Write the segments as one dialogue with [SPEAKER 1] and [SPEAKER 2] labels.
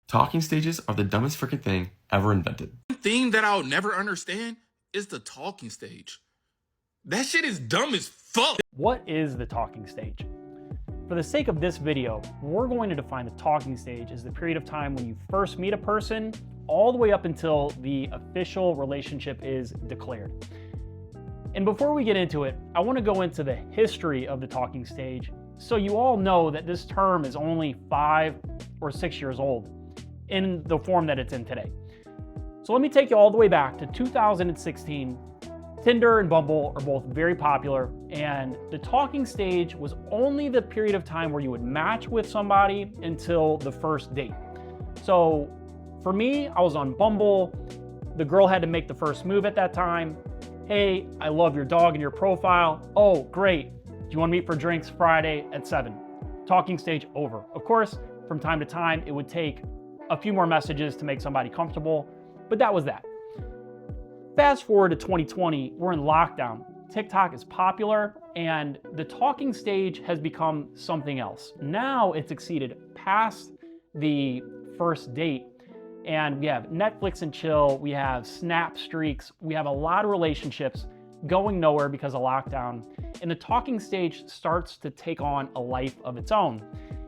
[SPEAKER 1] Talking stages are the dumbest freaking thing ever invented.
[SPEAKER 2] One thing that I'll never understand is the talking stage. That shit is dumb as fuck.
[SPEAKER 3] What is the talking stage? For the sake of this video, we're going to define the talking stage as the period of time when you first meet a person all the way up until the official relationship is declared. And before we get into it, I want to go into the history of the talking stage so you all know that this term is only 5 or 6 years old in the form that it's in today. So let me take you all the way back to 2016. Tinder and Bumble are both very popular, and the talking stage was only the period of time where you would match with somebody until the first date. So for me, I was on Bumble. The girl had to make the first move at that time. Hey, I love your dog in your profile. Oh, great. Do you want to meet for drinks Friday at 7? Talking stage over. Of course, from time to time, it would take a few more messages to make somebody comfortable, but that was that. Fast forward to 2020, we're in lockdown. TikTok is popular, and the talking stage has become something else. Now it's exceeded past the first date, and we have Netflix and chill, we have snap streaks, we have a lot of relationships going nowhere because of lockdown, and the talking stage starts to take on a life of its own.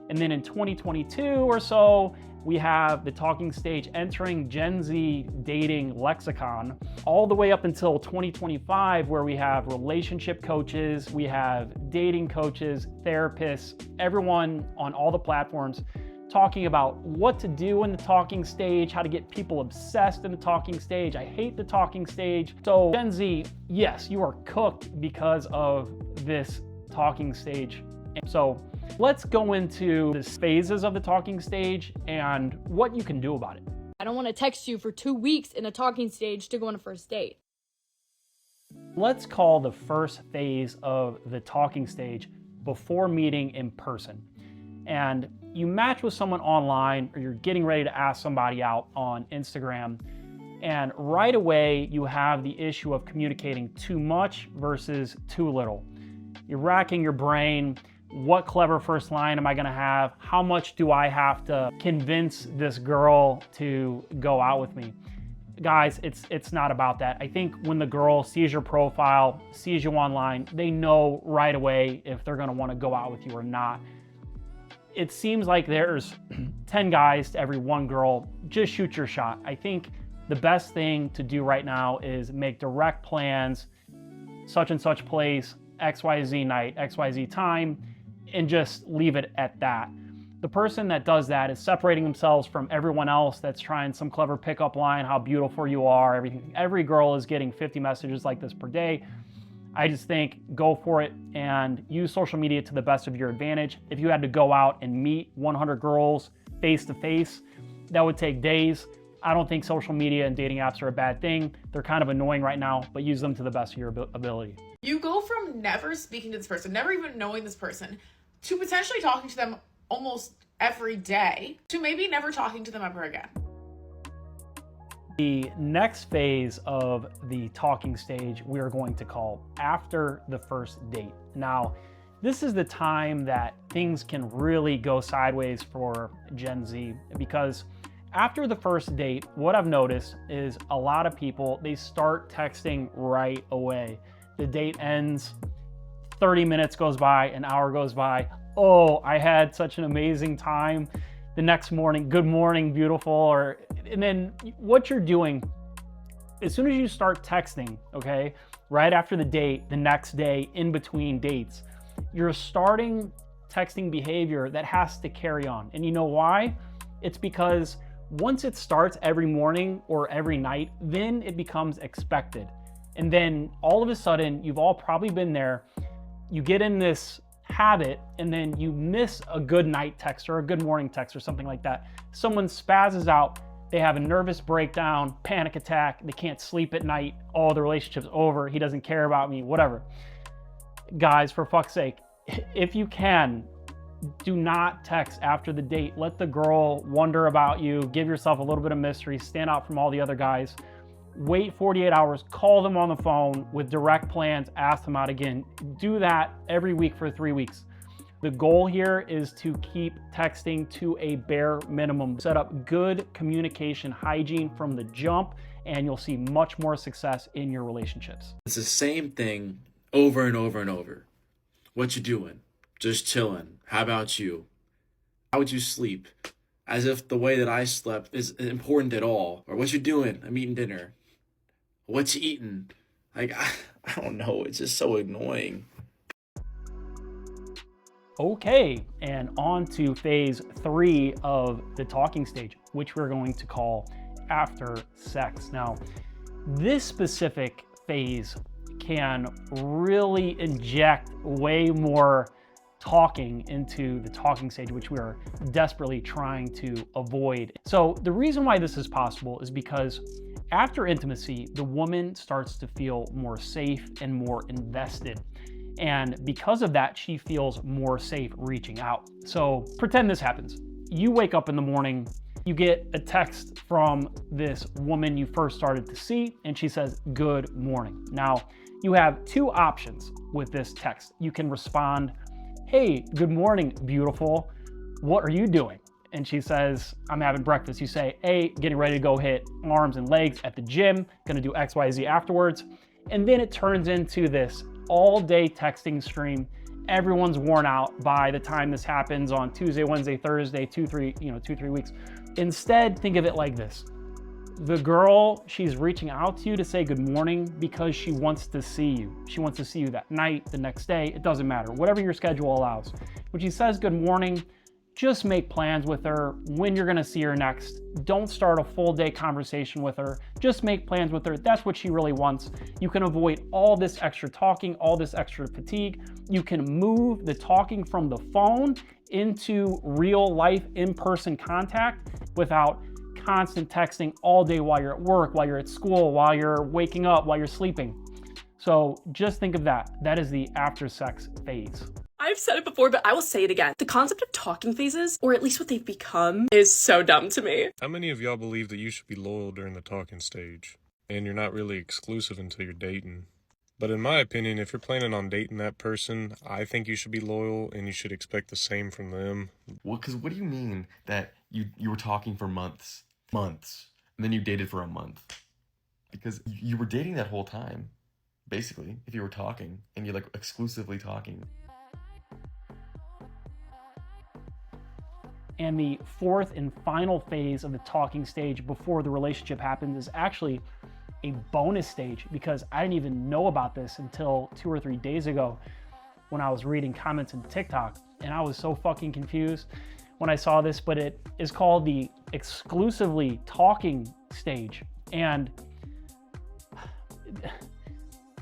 [SPEAKER 3] And then in 2022 or so, we have the talking stage entering Gen Z dating lexicon, all the way up until 2025, where we have relationship coaches, we have dating coaches, therapists, everyone on all the platforms talking about what to do in the talking stage, how to get people obsessed in the talking stage. I hate the talking stage. So Gen Z, yes, you are cooked because of this talking stage. So let's go into the phases of the talking stage and what you can do about it.
[SPEAKER 4] I don't want to text you for 2 weeks in a talking stage to go on a first date.
[SPEAKER 3] Let's call the first phase of the talking stage before meeting in person. And you match with someone online, or you're getting ready to ask somebody out on Instagram, and right away you have the issue of communicating too much versus too little. You're racking your brain. What clever first line am I gonna have? How much do I have to convince this girl to go out with me? Guys, it's not about that. I think when the girl sees your profile, sees you online, they know right away if they're gonna wanna go out with you or not. It seems like there's 10 guys to every 1 girl. Just shoot your shot. I think the best thing to do right now is make direct plans, such and such place, XYZ night, XYZ time, and just leave it at that. The person that does that is separating themselves from everyone else that's trying some clever pickup line, how beautiful you are, everything. Every girl is getting 50 messages like this per day. I just think go for it and use social media to the best of your advantage. If you had to go out and meet 100 girls face to face, that would take days. I don't think social media and dating apps are a bad thing. They're kind of annoying right now, but use them to the best of your ability.
[SPEAKER 5] You go from never speaking to this person, never even knowing this person, to potentially talking to them almost every day, to maybe never talking to them ever again.
[SPEAKER 3] The next phase of the talking stage we are going to call after the first date. Now, this is the time that things can really go sideways for Gen Z, because after the first date, what I've noticed is a lot of people, they start texting right away. The date ends, 30 minutes goes by, an hour goes by. Oh, I had such an amazing time. The next morning, good morning, beautiful. And then what you're doing, as soon as you start texting, okay, right after the date, the next day, in between dates, you're starting texting behavior that has to carry on. And you know why? It's because once it starts every morning or every night, then it becomes expected. And then all of a sudden, you've all probably been there, you get in this habit, and then you miss a good night text or a good morning text or something like that. Someone spazzes out, they have a nervous breakdown, panic attack, they can't sleep at night, oh, the relationship's over, he doesn't care about me, whatever. Guys, for fuck's sake, if you can, do not text after the date. Let the girl wonder about you, give yourself a little bit of mystery, stand out from all the other guys. Wait 48 hours, call them on the phone with direct plans, ask them out again. Do that every week for 3 weeks. The goal here is to keep texting to a bare minimum. Set up good communication hygiene from the jump, and you'll see much more success in your relationships.
[SPEAKER 6] It's the same thing over and over and over. What you doing? Just chilling. How about you? How would you sleep? As if the way that I slept is important at all. Or what you doing? I'm eating dinner. What you eating? Like, I don't know. It's just so annoying.
[SPEAKER 3] Okay, and on to phase 3 of the talking stage, which we're going to call after sex. Now, this specific phase can really inject way more talking into the talking stage, which we are desperately trying to avoid. So the reason why this is possible is because after intimacy, the woman starts to feel more safe and more invested. And because of that, she feels more safe reaching out. So pretend this happens. You wake up in the morning, you get a text from this woman you first started to see, and she says, "Good morning." Now, you have two options with this text. You can respond, "Hey, good morning, beautiful. What are you doing?" And she says, "I'm having breakfast." You say, "Hey, getting ready to go hit arms and legs at the gym, gonna do XYZ afterwards." And then it turns into this all-day texting stream. Everyone's worn out by the time this happens on Tuesday, Wednesday, Thursday, 2-3 weeks. Instead, think of it like this. The girl, she's reaching out to you to say good morning because she wants to see you. She wants to see you that night, the next day, it doesn't matter, whatever your schedule allows. When she says good morning, just make plans with her when you're gonna see her next. Don't start a full day conversation with her. Just make plans with her. That's what she really wants. You can avoid all this extra talking, all this extra fatigue. You can move the talking from the phone into real life in-person contact without constant texting all day while you're at work, while you're at school, while you're waking up, while you're sleeping. So just think of that. That is the after sex phase.
[SPEAKER 7] I've said it before, but I will say it again. The concept of talking phases, or at least what they've become, is so dumb to me.
[SPEAKER 8] How many of y'all believe that you should be loyal during the talking stage? And you're not really exclusive until you're dating. But in my opinion, if you're planning on dating that person, I think you should be loyal and you should expect the same from them.
[SPEAKER 1] Well, because what do you mean that you were talking for months, and then you dated for a month? Because you were dating that whole time, basically, if you were talking, and you're like exclusively talking.
[SPEAKER 3] And the fourth and final phase of the talking stage before the relationship happens is actually a bonus stage, because I didn't even know about this until 2 or 3 days ago when I was reading comments in TikTok, and I was so fucking confused when I saw this, but it is called the exclusively talking stage. And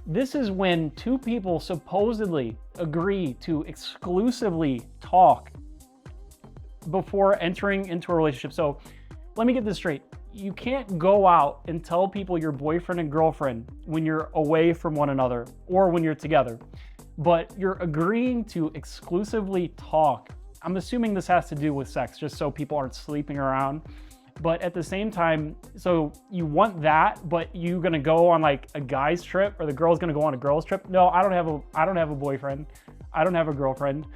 [SPEAKER 3] this is when two people supposedly agree to exclusively talk before entering into a relationship. So let me get this straight. You can't go out and tell people you're boyfriend and girlfriend when you're away from one another or when you're together, but you're agreeing to exclusively talk. I'm assuming this has to do with sex, just so people aren't sleeping around. But at the same time, so you want that, but you gonna go on like a guy's trip, or the girl's gonna go on a girl's trip? No, I don't have a boyfriend. I don't have a girlfriend.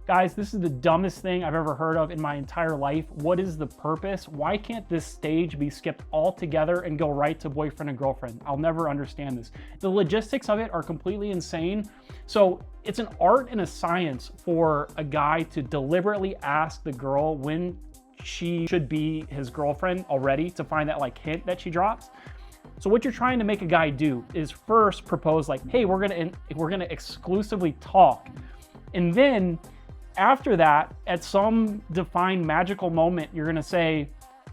[SPEAKER 3] Guys, this is the dumbest thing I've ever heard of in my entire life. What is the purpose? Why can't this stage be skipped altogether and go right to boyfriend and girlfriend? I'll never understand this. The logistics of it are completely insane. So it's an art and a science for a guy to deliberately ask the girl when she should be his girlfriend already, to find that like hint that she drops. So what you're trying to make a guy do is first propose like, hey, we're gonna exclusively talk. And then after that, at some defined magical moment, you're gonna say,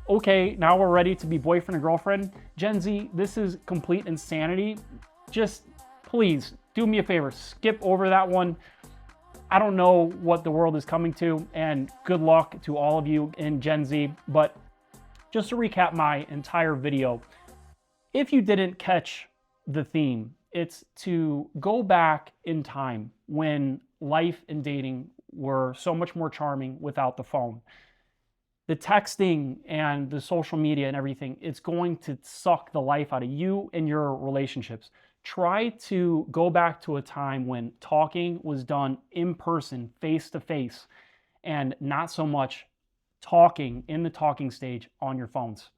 [SPEAKER 3] okay, now we're ready to be boyfriend and girlfriend. Gen Z, this is complete insanity. Just please do me a favor, skip over that one. I don't know what the world is coming to, and good luck to all of you in Gen Z. But just to recap my entire video, if you didn't catch the theme, it's to go back in time when life and dating were so much more charming without the phone. The texting and the social media and everything, it's going to suck the life out of you and your relationships. Try to go back to a time when talking was done in person, face to face, and not so much talking in the talking stage on your phones.